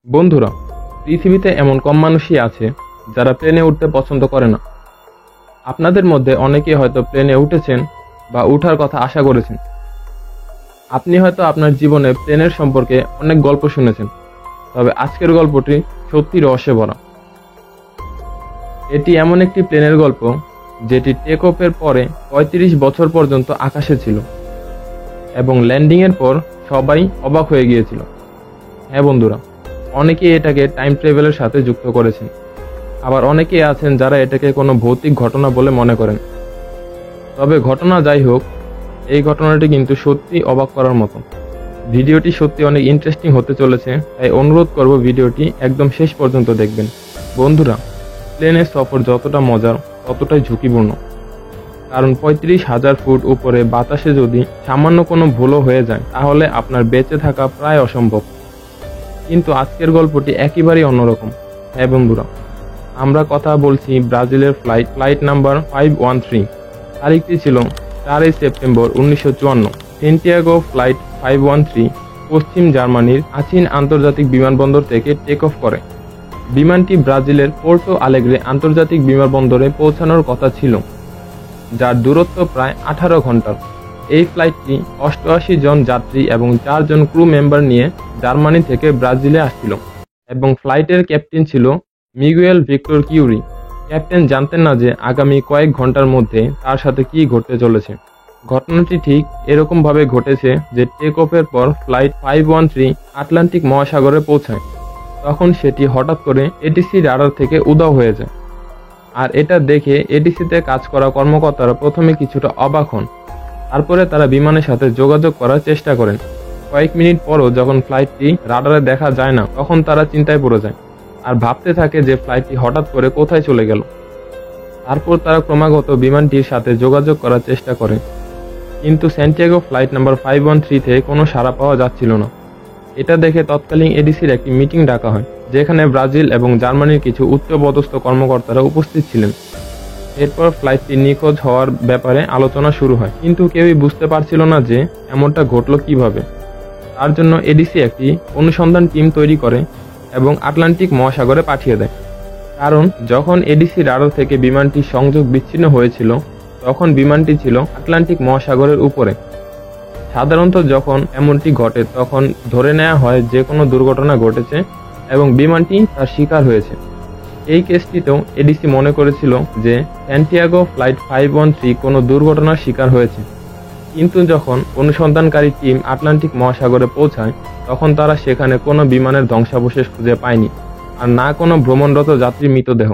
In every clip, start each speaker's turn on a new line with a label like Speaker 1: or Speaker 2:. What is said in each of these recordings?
Speaker 1: বন্ধুরা, পৃথিবীতে এমন কম মানুষই আছে যারা প্লেনে উঠতে পছন্দ করে না। আপনাদের মধ্যে অনেকেই হয়তো প্লেনে উঠেছেন বা উঠার কথা আশা করেছেন। আপনি হয়তো আপনার জীবনে প্লেনের সম্পর্কে অনেক গল্প শুনেছেন, তবে আজকের গল্পটি সত্যি রহস্যে ভরা। এটি এমন একটি প্লেনের গল্প যেটি টেক অফের পরে ৩৫ বছর পর্যন্ত আকাশে ছিল এবং ল্যান্ডিংয়ের পর সবাই অবাক হয়ে গিয়েছিল। হ্যাঁ বন্ধুরা, অনেকেই এটাকে টাইম ট্রাভেলের সাথে যুক্ত করেছেন, আবার অনেকেই আছেন যারা এটাকে কোনো ভৌতিক ঘটনা বলে মনে করেন। তবে ঘটনা যাই হোক, এই ঘটনাটি কিন্তু সত্যি অবাক করার মতো। ভিডিওটি সত্যি অনেক ইন্টারেস্টিং হতে চলেছে, তাই অনুরোধ করব ভিডিওটি একদম শেষ পর্যন্ত দেখবেন। বন্ধুরা, প্লেনের সফর যতটা মজার ততটাই ঝুঁকিপূর্ণ, কারণ ৩৫,০০০ ফুট উপরে বাতাসে যদি সামান্য কোনো ভুলও হয়ে যায় তাহলে আপনার বেঁচে থাকা প্রায় অসম্ভব। কিন্তু আজকের গল্পটি একেবারেই অন্যরকম। হ্যাঁ বন্ধুরা, আমরা কথা বলছি ব্রাজিলের ফ্লাইট নাম্বার 513। তারিখটি ছিল ৪ সেপ্টেম্বর ১৯৫৪। সেন্টিয়াগো ফ্লাইট 513 পশ্চিম জার্মানির আচিন আন্তর্জাতিক বিমানবন্দর থেকে টেক অফ করে। বিমানটি ব্রাজিলের পোর্টো আলেগ্রে আন্তর্জাতিক বিমানবন্দরে পৌঁছানোর কথা ছিল, যার দূরত্ব প্রায় ১৮ ঘন্টার। এই ফ্লাইটটি ৮৮ জন যাত্রী এবং ৪ জন ক্রু মেম্বার নিয়ে জার্মানি থেকে ব্রাজিলে আসছিল এবং ফ্লাইটের ক্যাপ্টেন ছিল মিগুয়েল ভিক্টর কিউরি। ক্যাপ্টেন জানতেন না যে আগামী কয়েক ঘন্টার মধ্যে তার সাথে কি ঘটতে চলেছে। ঘটনাটি ঠিক এরকমভাবে ঘটেছে যে টেক অফের পর ফ্লাইট 513 আটলান্টিক মহাসাগরে পৌঁছায়, তখন সেটি হঠাৎ করে এটিসি রাডার থেকে উধাও হয়ে যায়। আর এটা দেখে এটিসিতে কাজ করা কর্মকর্তারা প্রথমে কিছুটা অবাক হন। তারপরে তারা বিমানের সাথে যোগাযোগ করার চেষ্টা করেন। কয়েক মিনিট পরও যখন ফ্লাইটটি রাডারে দেখা যায় না, তখন তারা চিন্তায় পড়ে যায় আর ভাবতে থাকে যে ফ্লাইটটি হঠাৎ করে কোথায় চলে গেল। তারপর তারা ক্রমাগত বিমানটির সাথে যোগাযোগ করার চেষ্টা করে, কিন্তু সেন্টিয়াগো ফ্লাইট নাম্বার 513 থেকে কোনো সাড়া পাওয়া যাচ্ছিল না। এটা দেখে তৎকালীন এডিসির একটি মিটিং ডাকা হয়, যেখানে ব্রাজিল এবং জার্মানির কিছু উচ্চপদস্থ কর্মকর্তারা উপস্থিত ছিলেন। এরপর ফ্লাইটটি নিখোঁজ হওয়ার ব্যাপারে আলোচনা শুরু হয়, কিন্তু কেউই বুঝতে পারছিল না যে এমনটা ঘটল কিভাবে। তার জন্য এডিসি একটি অনুসন্ধান টিম তৈরি করে এবং আটলান্টিক মহাসাগরে পাঠিয়ে দেয়। কারণ যখন এডিসি রাডার থেকে বিমানটির সংযোগ বিচ্ছিন্ন হয়েছিল, তখন বিমানটি ছিল আটলান্টিক মহাসাগরের উপরে। সাধারণত যখন এমনটি ঘটে তখন ধরে নেওয়া হয় যে কোনো দুর্ঘটনা ঘটেছে এবং বিমানটি তার শিকার হয়েছে। এই কেসটিতেও এডিসি মনে করেছিল যে স্যান্টিয়াগো ফ্লাইট 513 কোনো দুর্ঘটনার শিকার হয়েছে। কিন্তু যখন অনুসন্ধানকারী টিম আটলান্টিক মহাসাগরে পৌঁছায়, তখন তারা সেখানে কোনো বিমানের ধ্বংসাবশেষ খুঁজে পায়নি, আর না কোনো ভ্রমণরত যাত্রীর মৃতদেহ।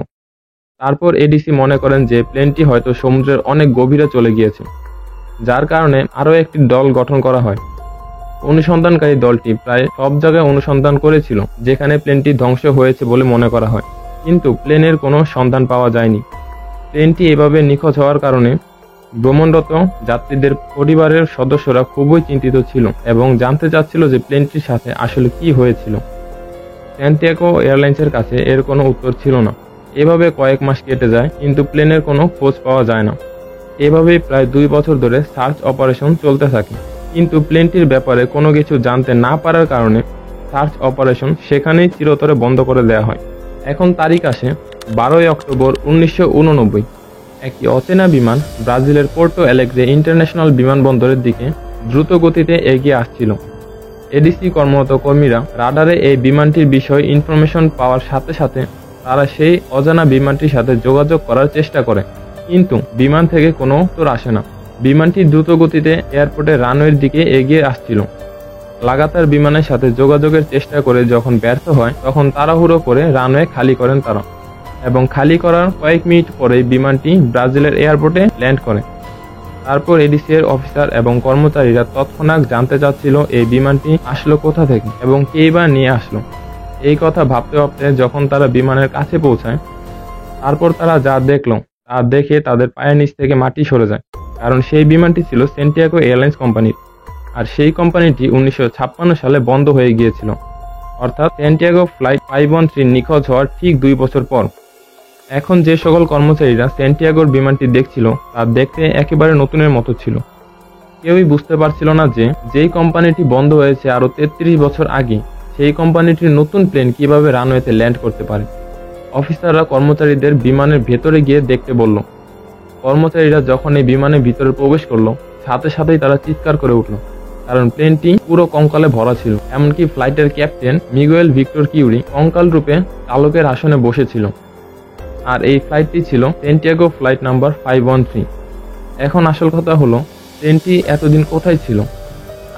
Speaker 1: তারপর এডিসি মনে করেন যে প্লেনটি হয়তো সমুদ্রের অনেক গভীরে চলে গিয়েছে, যার কারণে আরও একটি দল গঠন করা হয়। অনুসন্ধানকারী দলটি প্রায় সব জায়গায় অনুসন্ধান করেছিল যেখানে প্লেনটি ধ্বংস হয়েছে বলে মনে করা হয়, কিন্তু প্লেনের কোনো সন্ধান পাওয়া যায়নি। প্লেনটি এভাবে নিখোঁজ হওয়ার কারণে ভ্রমণরত যাত্রীদের পরিবারের সদস্যরা খুবই চিন্তিত ছিল এবং জানতে চাচ্ছিল যে প্লেনটির সাথে আসলে কি হয়েছিল। স্যান্টিয়াগো এয়ারলাইন্সের কাছে এর কোনো উত্তর ছিল না। এভাবে কয়েক মাস কেটে যায়, কিন্তু প্লেনের কোনো খোঁজ পাওয়া যায় না। এভাবেই প্রায় 2 বছর ধরে সার্চ অপারেশন চলতে থাকে, কিন্তু প্লেনটির ব্যাপারে কোনো কিছু জানতে না পারার কারণে সার্চ অপারেশন সেখানেই চিরতরে বন্ধ করে দেওয়া হয়। এখন তারিখ আসে 12 অক্টোবর 1989। একটি অচেনা বিমান ব্রাজিলের পোর্টো আলেগ্রে ইন্টারন্যাশনাল বিমানবন্দরের দিকে দ্রুত গতিতে এগিয়ে আসছিল। এডিসি কর্মরত কর্মীরা রাডারে এই বিমানটির বিষয়ে ইনফরমেশন পাওয়ার সাথে সাথে তারা সেই অজানা বিমানটির সাথে যোগাযোগ করার চেষ্টা করে, কিন্তু বিমান থেকে কোনো উত্তর আসে না। বিমানটি দ্রুত গতিতে এয়ারপোর্টের রানওয়ের দিকে এগিয়ে আসছিল। লাগাতার বিমানের সাথে যোগাযোগের চেষ্টা করে যখন ব্যর্থ হয়, তখন তাড়াহুড়ো করে রানওয়ে খালি করেন তারা, এবং খালি করার কয়েক মিনিট পরেই বিমানটি ব্রাজিলের এয়ারপোর্টে ল্যান্ড করে। তারপর এডিসি এর অফিসার এবং কর্মচারীরা তৎক্ষণাৎ জানতে চাচ্ছিল এই বিমানটি আসলো কোথা থেকে এবং কেই বা নিয়ে আসলো। এই কথা ভাবতে ভাবতে যখন তারা বিমানের কাছে পৌঁছায়, তারপর তারা যা দেখলো তা দেখে তাদের পায়ের নিচ থেকে মাটি সরে যায়, কারণ সেই বিমানটি ছিল সেন্টিয়াগো এয়ারলাইন্স কোম্পানির, আর সেই কোম্পানিটি 1956 সালে বন্ধ হয়ে গিয়েছিল, অর্থাৎ সেন্টিয়াগো ফ্লাইট 513 নিখোঁজ হওয়ার ঠিক 2 বছর পর। এখন যে সকল কর্মচারীরা সেন্টিয়াগোর বিমানটি দেখছিল তা দেখতে একেবারে নতুনের মতো ছিল। কেউই বুঝতে পারছিল না যে যেই কোম্পানিটি বন্ধ হয়েছে আরো 33 বছর আগে, সেই কোম্পানিটির নতুন প্লেন কিভাবে রানওয়েতে ল্যান্ড করতে পারে। অফিসাররা কর্মচারীদের বিমানের ভেতরে গিয়ে দেখতে বলল। কর্মচারীরা যখন এই বিমানের ভিতরে প্রবেশ করলো, সাথে সাথেই তারা চিৎকার করে উঠল, কারণ প্লেনটি পুরো কঙ্কালে ভরা ছিল। এমনকি ফ্লাইটের ক্যাপ্টেন মিগুয়েল ভিক্টর কিউরি কঙ্কাল রূপে চালকের আসনে বসেছিল। আর এই ফ্লাইটটি ছিল সেন্টিয়াগো ফ্লাইট নাম্বার 513। এখন আসল কথা হলো, প্লেনটি এতদিন কোথায় ছিল?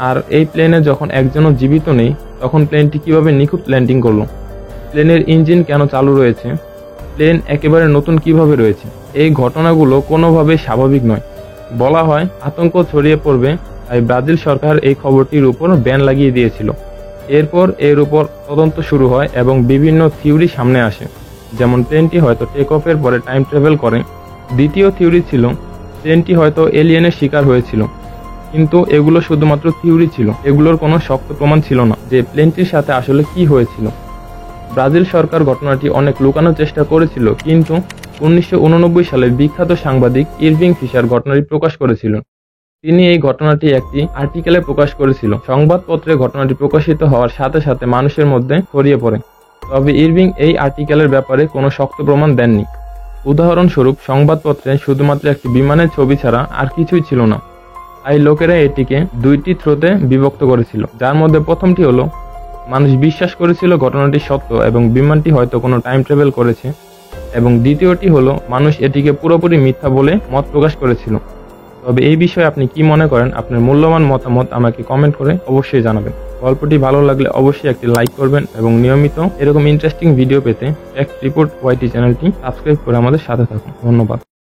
Speaker 1: আর এই প্লেনে যখন একজনও জীবিত নেই, তখন প্লেনটি কিভাবে নিখুঁত ল্যান্ডিং করলো? প্লেনের ইঞ্জিন কেন চালু রয়েছে? প্লেন একেবারে নতুন কিভাবে রয়েছে? এই ঘটনাগুলো কোনোভাবেই স্বাভাবিক নয়। বলা হয় আতঙ্ক ছড়িয়ে পড়বে, তাই ব্রাজিল সরকার এই খবরটির উপর ব্যান লাগিয়ে দিয়েছিল। এরপর এর উপর তদন্ত শুরু হয় এবং বিভিন্ন থিওরি সামনে আসে, যেমন প্লেনটি হয়তো টেক অফের পরে টাইম ট্রাভেল করে। দ্বিতীয় থিওরি ছিল প্লেনটি হয়তো এলিয়েনের শিকার হয়েছিল, কিন্তু এগুলো শুধুমাত্র থিওরি ছিল, এগুলোর কোনো শক্ত প্রমাণ ছিল না যে প্লেনটির সাথে আসলে কি হয়েছিল। ব্রাজিল সরকার ঘটনাটি অনেক লুকানোর চেষ্টা করেছিল, কিন্তু 1989 সালের বিখ্যাত সাংবাদিক ইরভিং ফিশার ঘটনাটি প্রকাশ করেছিলেন। তিনি এই ঘটনাটি একটি আর্টিকেলে প্রকাশ করেছিল। সংবাদপত্রে ঘটনাটি প্রকাশিত হওয়ার সাথে সাথে মানুষের মধ্যে ছড়িয়ে পড়ে। তবে ইরভিং এই আর্টিকেলের ব্যাপারে কোনো শক্ত প্রমাণ দেননি। উদাহরণস্বরূপ, সংবাদপত্রে শুধুমাত্র একটি বিমানের ছবি ছাড়া আর কিছুই ছিল না। তাই লোকেরা এটিকে দুইটি থ্রোতে বিভক্ত করেছিল, যার মধ্যে প্রথমটি হলো মানুষ বিশ্বাস করেছিল ঘটনাটি সত্য এবং বিমানটি হয়তো কোনো টাইম ট্রাভেল করেছে, এবং দ্বিতীয়টি হলো মানুষ এটিকে পুরোপুরি মিথ্যা বলে মত প্রকাশ করেছিল। তবে এই বিষয়ে আপনি কি মনে করেন? আপনার মূল্যবান মতামত আমাকে কমেন্ট করে অবশ্যই জানাবেন। গল্পটি ভালো লাগলে অবশ্যই একটি লাইক করবেন এবং নিয়মিত এরকম ইন্টারেস্টিং ভিডিও পেতে ফ্যাক্ট রিপোর্ট ওয়াইটি চ্যানেলটি সাবস্ক্রাইব করে আমাদের সাথে থাকুন। ধন্যবাদ।